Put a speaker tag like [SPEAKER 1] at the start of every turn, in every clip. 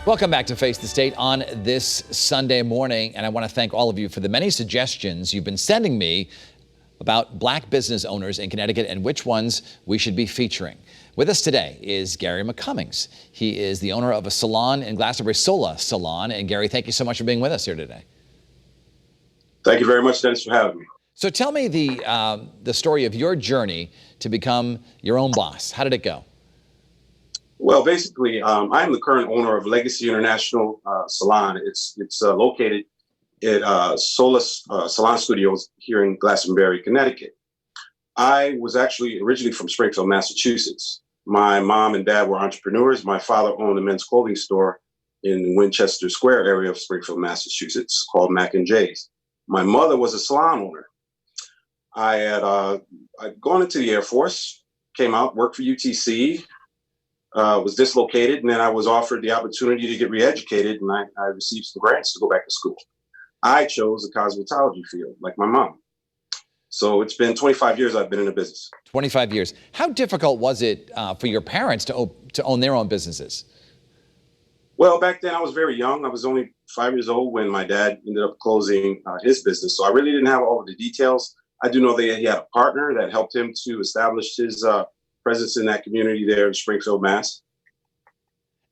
[SPEAKER 1] Welcome back to Face the State on this Sunday morning, and I want to thank all of you for the many suggestions you've been sending me about black business owners in Connecticut and which ones we should be featuring. With us today is Gary McCummings. He is the owner of a salon in Glastonbury, Salon. And Gary, thank you so much for being with us here today.
[SPEAKER 2] Thank you very much, Dennis, for having me.
[SPEAKER 1] So tell me the story of your journey to become your own boss. How did it go?
[SPEAKER 2] Well, basically, I am the current owner of Legacy International Salon. It's located at Salon Studios here in Glastonbury, Connecticut. I was actually originally from Springfield, Massachusetts. My mom and dad were entrepreneurs. My father owned a men's clothing store in the Winchester Square area of Springfield, Massachusetts, called Mac and J's. My mother was a salon owner. I had I'd gone into the Air Force, came out, worked for UTC, was dislocated, and then I was offered the opportunity to get re-educated, and I received some grants to go back to school. I chose the cosmetology field, like my mom. So it's been 25 years I've been in the business.
[SPEAKER 1] 25 years. How difficult was it for your parents to own their own businesses?
[SPEAKER 2] Well, back then I was very young. I was only 5 years old when my dad ended up closing his business. So I really didn't have all of the details. I do know that he had a partner that helped him to establish his presence in that community there in Springfield, Mass.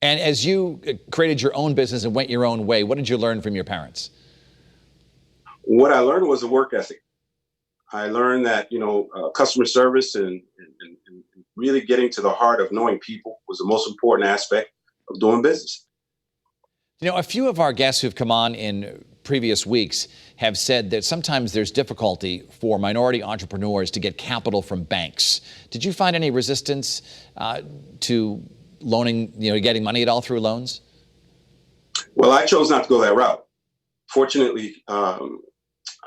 [SPEAKER 1] And as you created your own business and went your own way, what did you learn from your parents?
[SPEAKER 2] What I learned was a work ethic. I learned that, customer service and really getting to the heart of knowing people was the most important aspect of doing business.
[SPEAKER 1] A few of our guests who've come on in previous weeks have said that sometimes there's difficulty for minority entrepreneurs to get capital from banks. Did you find any resistance to loaning, getting money at all through loans?
[SPEAKER 2] Well, I chose not to go that route. Fortunately, I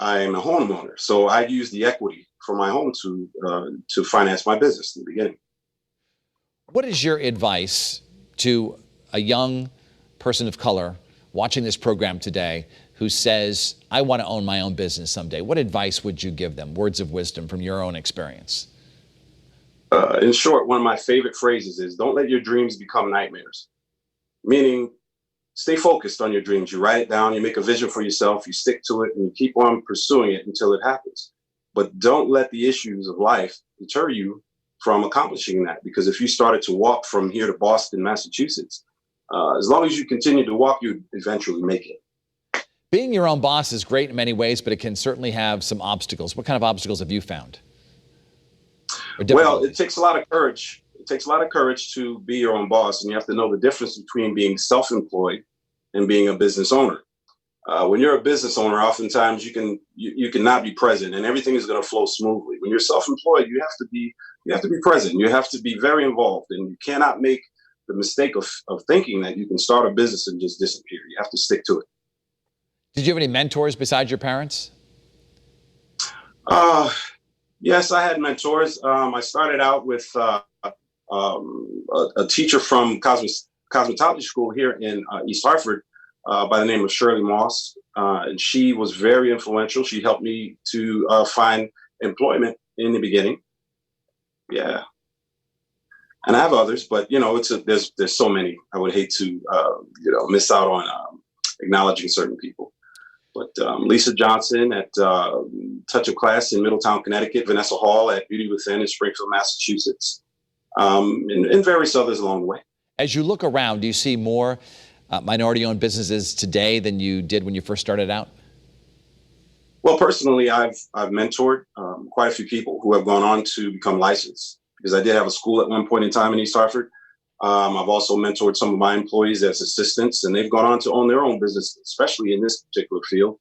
[SPEAKER 2] am a homeowner, so I used the equity from my home to finance my business in the beginning.
[SPEAKER 1] What is your advice to a young person of color watching this program today who says, I want to own my own business someday? What advice would you give them? Words of wisdom from your own experience.
[SPEAKER 2] In short, one of my favorite phrases is, don't let your dreams become nightmares. Meaning, stay focused on your dreams. You write it down, you make a vision for yourself, you stick to it, and you keep on pursuing it until it happens. But don't let the issues of life deter you from accomplishing that. Because if you started to walk from here to Boston, Massachusetts, as long as you continue to walk, you eventually make it.
[SPEAKER 1] Being your own boss is great in many ways, but it can certainly have some obstacles. What kind of obstacles have you found?
[SPEAKER 2] Well, it takes a lot of courage. It takes a lot of courage to be your own boss, and you have to know the difference between being self-employed and being a business owner. When you're a business owner, oftentimes you cannot be present, and everything is going to flow smoothly. When you're self-employed, you have to be present. You have to be very involved, and you cannot make the mistake of thinking that you can start a business and just disappear. You have to stick to it.
[SPEAKER 1] Did you have any mentors besides your parents?
[SPEAKER 2] Yes, I had mentors. I started out with a teacher from cosmetology school here in East Hartford by the name of Shirley Moss. And she was very influential. She helped me to find employment in the beginning. Yeah. And I have others, but there's so many. I would hate to miss out on acknowledging certain people. But Lisa Johnson at Touch of Class in Middletown, Connecticut, Vanessa Hall at Beauty Within in Springfield, Massachusetts, and various others along the way. As
[SPEAKER 1] you look around, do you see more minority-owned businesses today than you did when you first started out?
[SPEAKER 2] Well, personally, I've mentored quite a few people who have gone on to become licensed, because I did have a school at one point in time in East Hartford. I've also mentored some of my employees as assistants, and they've gone on to own their own business, especially in this particular field.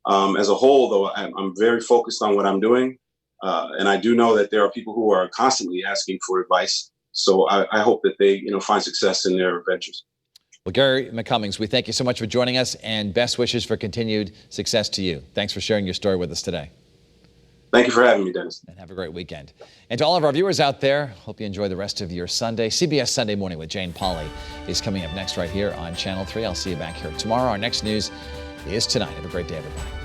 [SPEAKER 2] As a whole, though, I'm very focused on what I'm doing. And I do know that there are people who are constantly asking for advice. So I hope that they find success in their ventures.
[SPEAKER 1] Well, Gary McCummings, we thank you so much for joining us, and best wishes for continued success to you. Thanks for sharing your story with us today.
[SPEAKER 2] Thank you for having me, Dennis.
[SPEAKER 1] And have a great weekend. And to all of our viewers out there, hope you enjoy the rest of your Sunday. CBS Sunday Morning with Jane Pauley is coming up next right here on Channel 3. I'll see you back here tomorrow. Our next news is tonight. Have a great day, everybody.